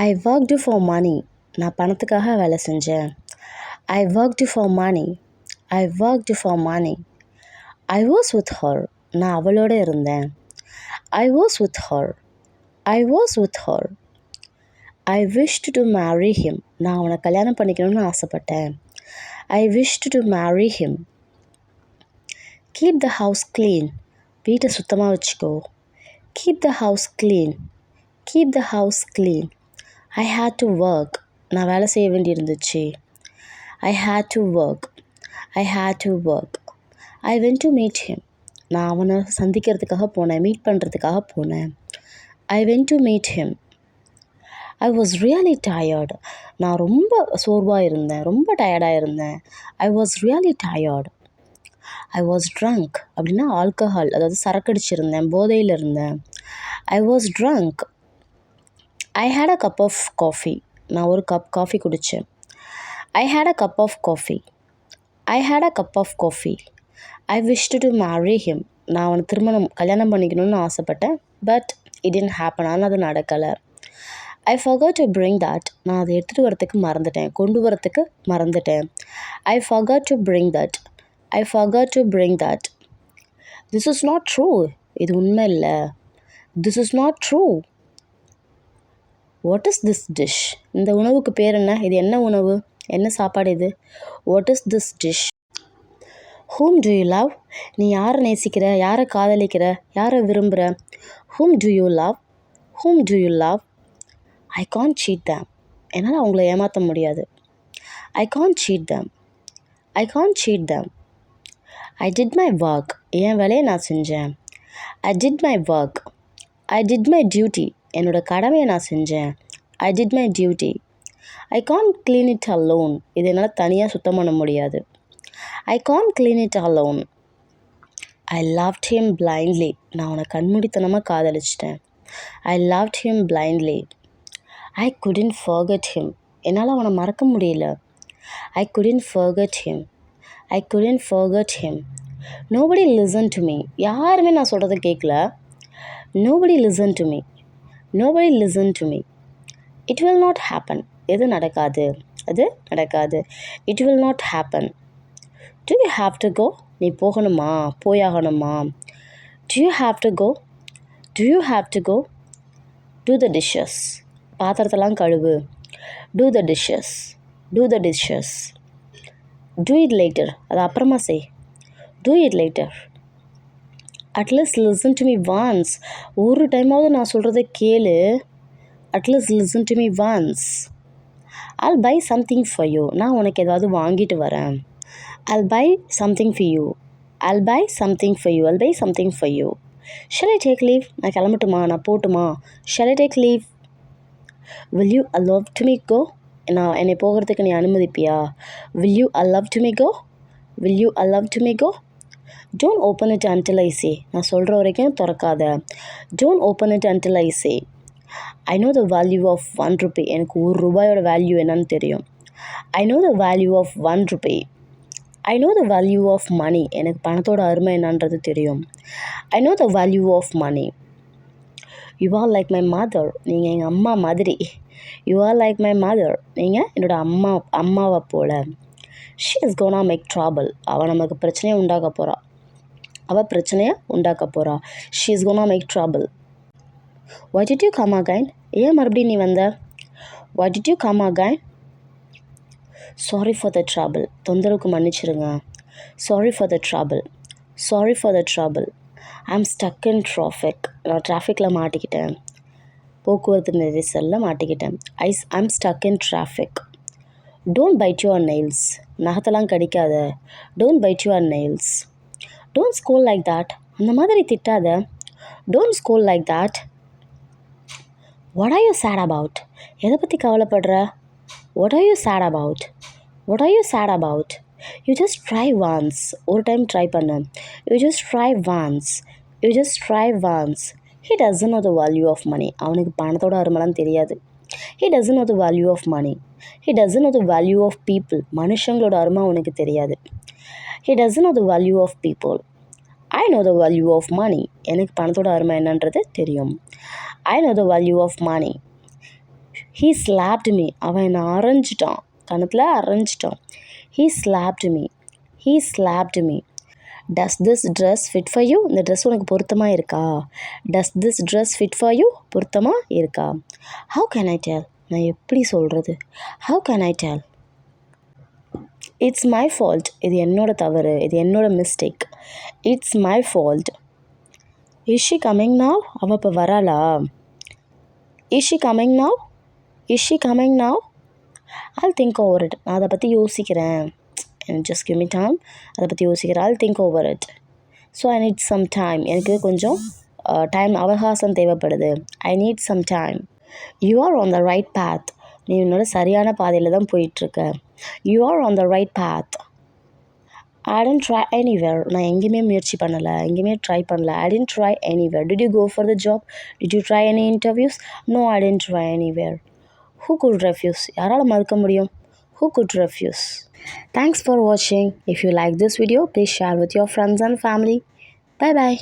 I worked for money. நான் பணத்துக்காக வேலை செஞ்சேன். I worked for money. I worked for money. I was with her. நான் அவளோட இருந்தேன். I was with her. I was with her. I wished to marry him. நான் அவனை கல்யாணம் பண்ணிக்கணும்னு ஆசைப்பட்டேன். I wished to marry him. Keep the house clean. வீட்டை சுத்தமாக வச்சுக்கோ. Keep the house clean. Keep the house clean. I hate to work. நான் வேலை செய்ய வேண்டியிருந்துச்சு. I hate to work. I hate to work. I went to meet him. நான் அவனை சந்திக்கிறதுக்காக போனேன், மீட் பண்ணுறதுக்காக போனேன். I went to meet him. I was really tired. நான் ரொம்ப சோர்வாக இருந்தேன், ரொம்ப டயர்டாக இருந்தேன். I was really tired. I was drunk. அப்படின்னா ஆல்கஹால், அதாவது சரக்கடிச்சிருந்தேன், போதையில் இருந்தேன். I was drunk. I had a cup of coffee. நான் ஒரு கப் காஃபி குடித்தேன். I had a cup of coffee. I had a cup of coffee. I wished to marry him. நான் அவனை கல்யாணம் பண்ணிக்கணும்னு ஆசைப்பட்டேன். But it didn't happen. ஆனால் அது நடக்கலை. ஐ forgot டு bring that. நான் அதை எடுத்துகிட்டு வரத்துக்கு மறந்துட்டேன், கொண்டு வரத்துக்கு மறந்துட்டேன். ஐ forgot to bring that. I forgot to bring that. This is not true. இது உண்மை இல்லை. This is not true. What is this dish? இந்த உணவுக்கு பேர் என்ன? இது என்ன உணவு? என்ன சாப்பாடு இது? What is this dish? Whom do you love? நீ யாரை நேசிக்கிற? யாரை காதலிக்கிற? யாரை விரும்புகிற? Whom do you love? Whom do you love? I can't cheat them. என்னால் அவங்கள ஏமாற்ற முடியாது. I can't cheat them. I can't cheat them. I did my work. என் வேலையை நான் செஞ்சேன். I did my work. I did my duty. என்னோடய கடமையை நான் செஞ்சேன். I did my duty. I can't clean it alone. இது என்னால் தனியாக சுத்தம் பண்ண முடியாது. I can't clean it alone. I loved him blindly. நான் அவனை கண்மூடித்தனமாக காதலிச்சிட்டேன். I loved him blindly. I couldn't forget him. என்னால் அவனை மறக்க முடியல. I couldn't forget him. I couldn't forget him. Nobody listen to me. யாருமே நான் சொல்கிறத கேட்கல. Nobody listen to me. Nobody listen to me. It will not happen. எது நடக்காது? அது நடக்காது. It will not happen. To you have to go? நீ போகணுமா? போயாகணுமா? Do you have to go? Do you have to go? Do the dishes. பாத்திரத்தெல்லாம் கழுவு. Do the dishes. Do the dishes. Do it later. அது அப்புறமா செய். Do it later. At least listen to me once. ஒரு டைமாவது நான் சொல்கிறத கேளு. At least listen to me once. I'll buy something for you. நான் உனக்கு ஏதாவது வாங்கிட்டு வரேன். I'll buy something for you. I'll buy something for you. I'll buy something for you. Shall I take leave? நான் கிளம்பட்டுமா? நான் போட்டுமா? Shall I take leave? Will you allow to me go? நான் என்னை போகிறதுக்கு நீ அனுமதிப்பியா? Will you allow to me go? Will you allow to me go? Don't open it until I say. நான் சொல்கிற வரைக்கும் திறக்காத. Don't open it until I say. I know the value of 1 rupee. எனக்கு ₹1 value என்னன்னு தெரியும். I know the value of 1 rupee. I know the value of money. எனக்கு பணத்தோட அருமை என்னன்றது தெரியும். I know the value of money. You are like my mother. நீங்கள் எங்கள் அம்மா மாதிரி. You are like my mother. நீங்கள் என்னோட அம்மாவை போல. She is gonna make trouble. அவள் நமக்கு பிரச்சனையை உண்டாக்க போகிறா. அவள் பிரச்சனையை உண்டாக்க போகிறா. She is gonna make trouble. Why did you come again? ஏன் மறுபடியும் நீ வந்த? Why did you come again? Sorry for the trouble. தொந்தரவுக்கு மன்னிச்சிடுங்க. Sorry for the trouble. Sorry for the trouble. I'm stuck in traffic. நான் டிராஃபிக்கில் மாட்டிக்கிட்டேன். போக்குவரத்து நெரிசலில் மாட்டிக்கிட்டேன். I'm stuck in traffic. Don't bite your nails. நகத்தெல்லாம் கடிக்காத. Don't bite your nails. Don't scold like that. அந்த மாதிரி திட்டாத. Don't scold like that. What are you sad about? எதை பற்றி கவலைப்படுற? What are you sad about? What are you sad about? You just try once. ஒரு time try பண்ணு. You just try once. You just try once. He doesn't know the value of money. அவனுக்கு பணத்தோட அருமைலாம் தெரியாது. He doesn't know the value of money. He doesn't know the value of people. மனுஷங்களோட அருமை அவனுக்கு தெரியாது. He doesn't know the value of people. I know the value of money. எனக்கு பணத்தோட அருமை என்னன்றது தெரியும். I know the value of money. He slapped me. அவன் என்னை அரைஞ்சிட்டான், கணத்தில் அரைஞ்சிட்டான். He slapped me. He slapped me. Does this dress fit for you? இந்த dress உனக்கு பொருத்தமாக இருக்கா? Does this dress fit for you? பொருத்தமாக இருக்கா? How can I tell? நான் எப்படி சொல்கிறது? How can I tell? It's my fault. இது என்னோட தவறு, இது என்னோட mistake. It's my fault. Is she coming now? அவள் இப்போ வராளா? Is she coming now? Is she coming now? I'll think over it. நான் அதை பற்றி யோசிக்கிறேன். And just give me time. அதை பற்றி யோசிக்கிறேன். I'll think over it. So I need some time. எனக்கு கொஞ்சம் டைம் அவகாசம் தேவைப்படுது. I need some time. You are on the right path. நீ உன்னோட சரியான பாதையில் தான் போயிட்டுருக்க. You are on the right path. I didn't try anywhere. நான் எங்கேயுமே முயற்சி பண்ணலை, எங்கேயுமே ட்ரை பண்ணல. I didn't try anywhere. Did you go for the job? Did you try any interviews? No, I didn't try anywhere. Who could refuse? யாரால் மறுக்க முடியும்? Who could refuse? Thanks for watching. If you like this video, please share with your friends and family. Bye bye.